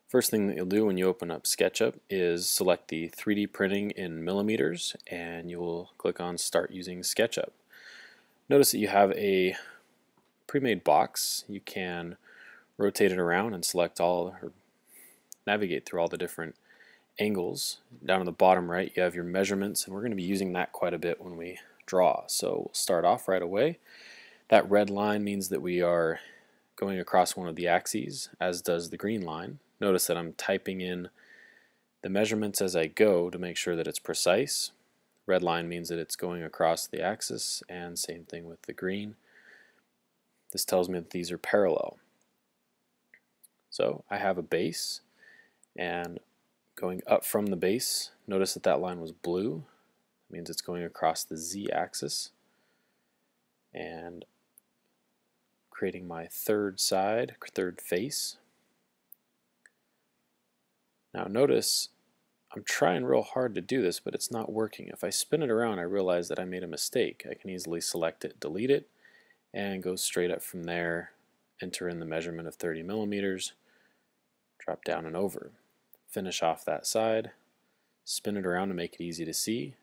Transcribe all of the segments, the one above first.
First thing that you'll do when you open up SketchUp is select the 3D printing in millimeters, and you will click on Start Using SketchUp. Notice that you have a pre-made box. You can rotate it around and select all, or navigate through all the different angles. Down on the bottom right you have your measurements, and we're going to be using that quite a bit when we draw. So we'll start off right away. That red line means that we are going across one of the axes, as does the green line. Notice that I'm typing in the measurements as I go to make sure that it's precise. Red line means that it's going across the axis, and same thing with the green. This tells me that these are parallel. So I have a base, and going up from the base, notice that that line was blue. That means it's going across the z-axis. And creating my third side, third face. Now notice I'm trying real hard to do this, but it's not working. If I spin it around, I realize that I made a mistake. I can easily select it, delete it, and go straight up from there, enter in the measurement of 30 millimeters, drop down and over. Finish off that side, spin it around to make it easy to see,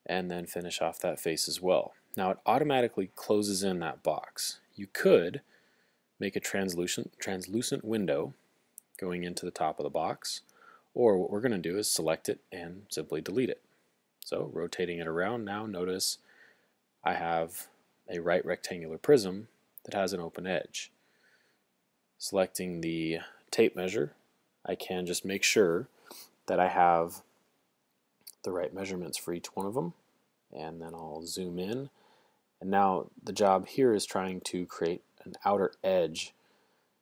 and then finish off that face as well. Now it automatically closes in that box. You could make a translucent window going into the top of the box, or what we're going to do is select it and simply delete it. So rotating it around, now notice I have a right rectangular prism that has an open edge. Selecting the tape measure, I can just make sure that I have the right measurements for each one of them, and then I'll zoom in. And now the job here is trying to create an outer edge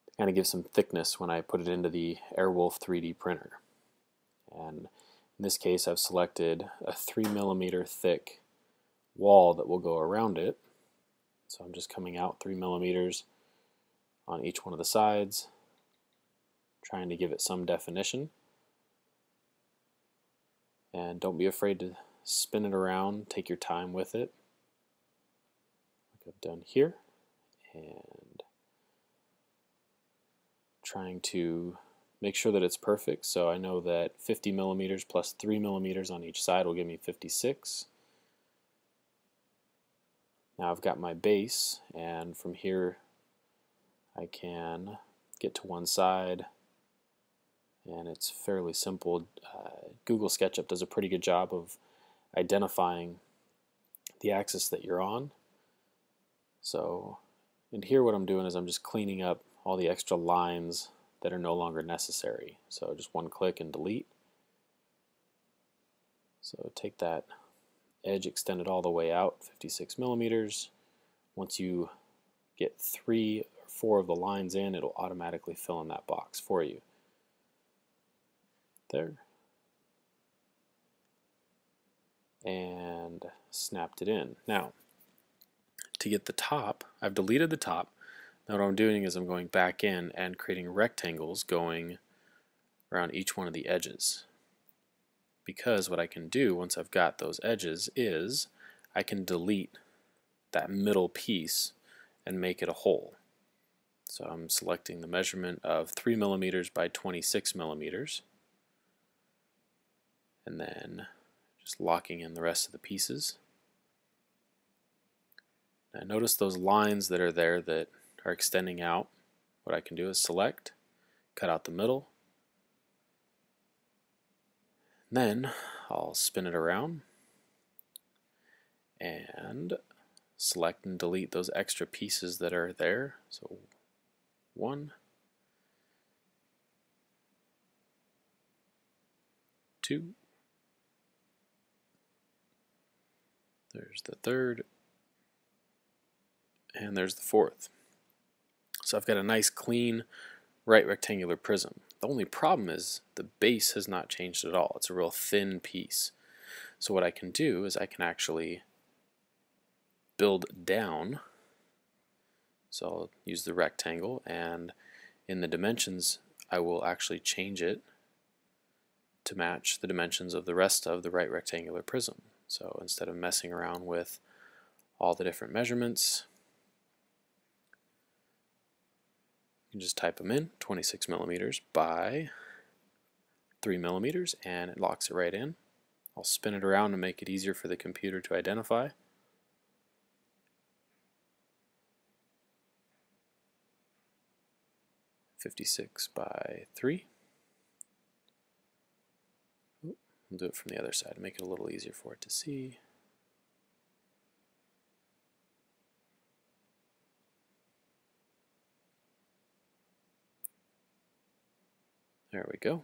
to kind of give some thickness when I put it into the Airwolf 3D printer. And in this case I've selected a 3 millimeter thick wall that will go around it. So I'm just coming out 3 millimeters on each one of the sides, trying to give it some definition. And don't be afraid to spin it around, take your time with it, like I've done here, and trying to make sure that it's perfect. So I know that 50 millimeters plus 3 millimeters on each side will give me 56. Now I've got my base, and from here I can get to one side, and it's fairly simple. Google Sketchup does a pretty good job of identifying the axis that you're on. So in here what I'm doing is I'm just cleaning up all the extra lines that are no longer necessary. So just one click and delete. So take that edge extended all the way out, 56 millimeters. Once you get 3 or 4 of the lines in, it'll automatically fill in that box for you. There. And snapped it in. Now, to get the top, I've deleted the top. Now what I'm doing is I'm going back in and creating rectangles going around each one of the edges. Because what I can do once I've got those edges is I can delete that middle piece and make it a hole. So I'm selecting the measurement of 3 millimeters by 26 millimeters, and then just locking in the rest of the pieces. Now notice those lines that are there that are extending out. What I can do is select, cut out the middle, then I'll spin it around and select and delete those extra pieces that are there. So 1, 2, there's the third, and there's the fourth. So I've got a nice clean right rectangular prism. The only problem is the base has not changed at all. It's a real thin piece. So what I can do is I can actually build down. So I'll use the rectangle, and in the dimensions I will actually change it to match the dimensions of the rest of the right rectangular prism. So instead of messing around with all the different measurements, You can just type them in, 26 millimeters by 3 millimeters, and it locks it right in. I'll spin it around to make it easier for the computer to identify. .56 by 3. We'll do it from the other side to make it a little easier for it to see. There we go.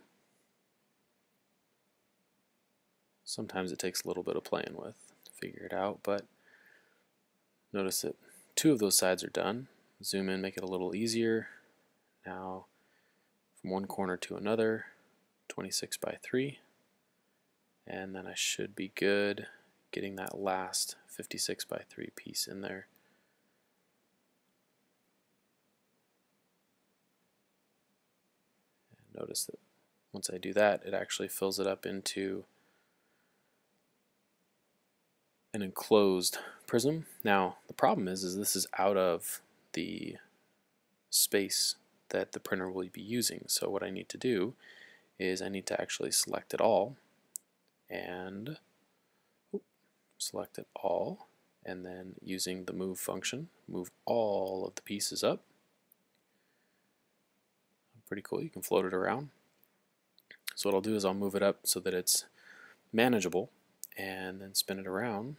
Sometimes it takes a little bit of playing with to figure it out, but notice that 2 of those sides are done. Zoom in, make it a little easier. Now from one corner to another, 26 by 3. And then I should be good getting that last 56 by 3 piece in there. And notice that once I do that, it actually fills it up into an enclosed prism. Now the problem is this is out of the space that the printer will be using. So what I need to do is I need to actually select it all and select it all, and then using the move function, move all of the pieces up. Pretty cool, you can float it around. So what I'll do is I'll move it up so that it's manageable and then spin it around.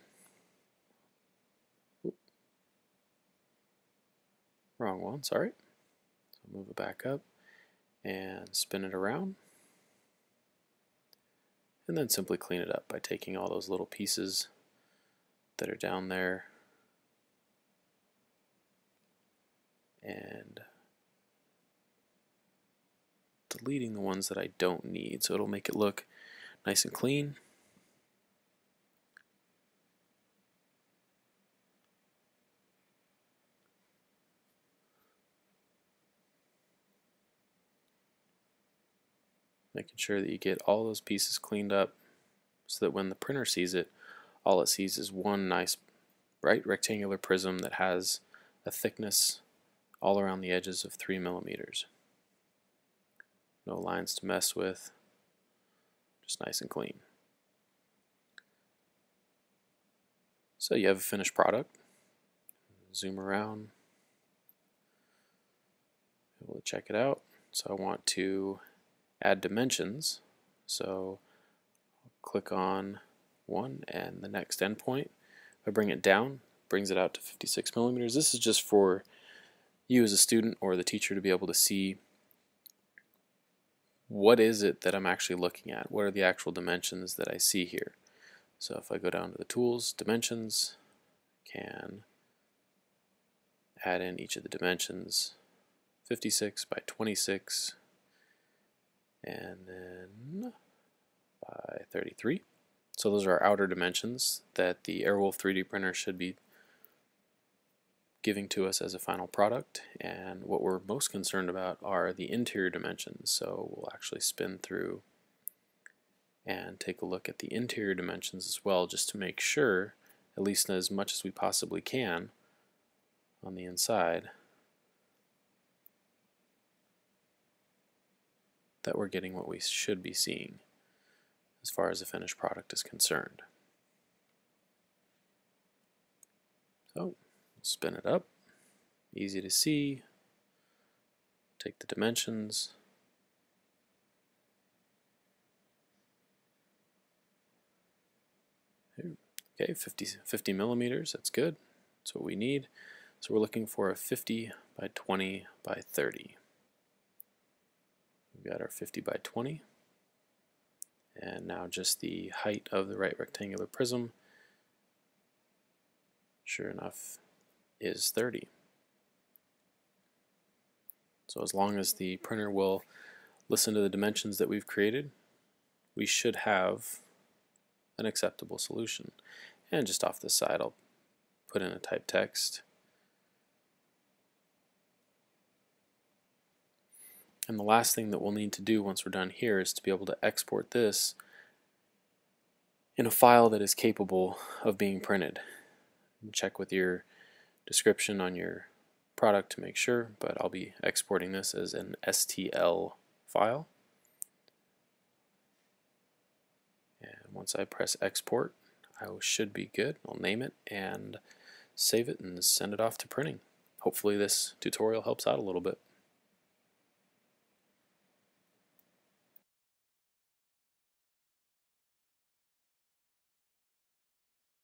Wrong one, sorry. So move it back up and spin it around. And then simply clean it up by taking all those little pieces that are down there and deleting the ones that I don't need, so it'll make it look nice and clean. Making sure that you get all those pieces cleaned up so that when the printer sees it, all it sees is one nice bright rectangular prism that has a thickness all around the edges of 3 millimeters. No lines to mess with, just nice and clean. So you have a finished product. Zoom around, be able to check it out. So I want to add dimensions, so I'll click on one and the next endpoint. If I bring it down, brings it out to 56 millimeters. This is just for you as a student or the teacher to be able to see what is it that I'm actually looking at. What are the actual dimensions that I see here? So if I go down to the tools, dimensions, can add in each of the dimensions, 56 by 26, and then by 33. So those are our outer dimensions that the Airwolf 3D printer should be giving to us as a final product, and what we're most concerned about are the interior dimensions. So we'll actually spin through and take a look at the interior dimensions as well, just to make sure, at least as much as we possibly can on the inside, that we're getting what we should be seeing as far as the finished product is concerned. So spin it up, easy to see, take the dimensions, okay, 50 millimeters, that's good, that's what we need. So we're looking for a 50 by 20 by 30. We've got our 50 by 20, and now just the height of the right rectangular prism, sure enough, is 30. So as long as the printer will listen to the dimensions that we've created, we should have an acceptable solution. And just off this side, I'll put in a type text. And the last thing that we'll need to do once we're done here is to be able to export this in a file that is capable of being printed. Check with your description on your product to make sure, but I'll be exporting this as an STL file. And once I press export, I should be good. I'll name it and save it and send it off to printing. Hopefully this tutorial helps out a little bit.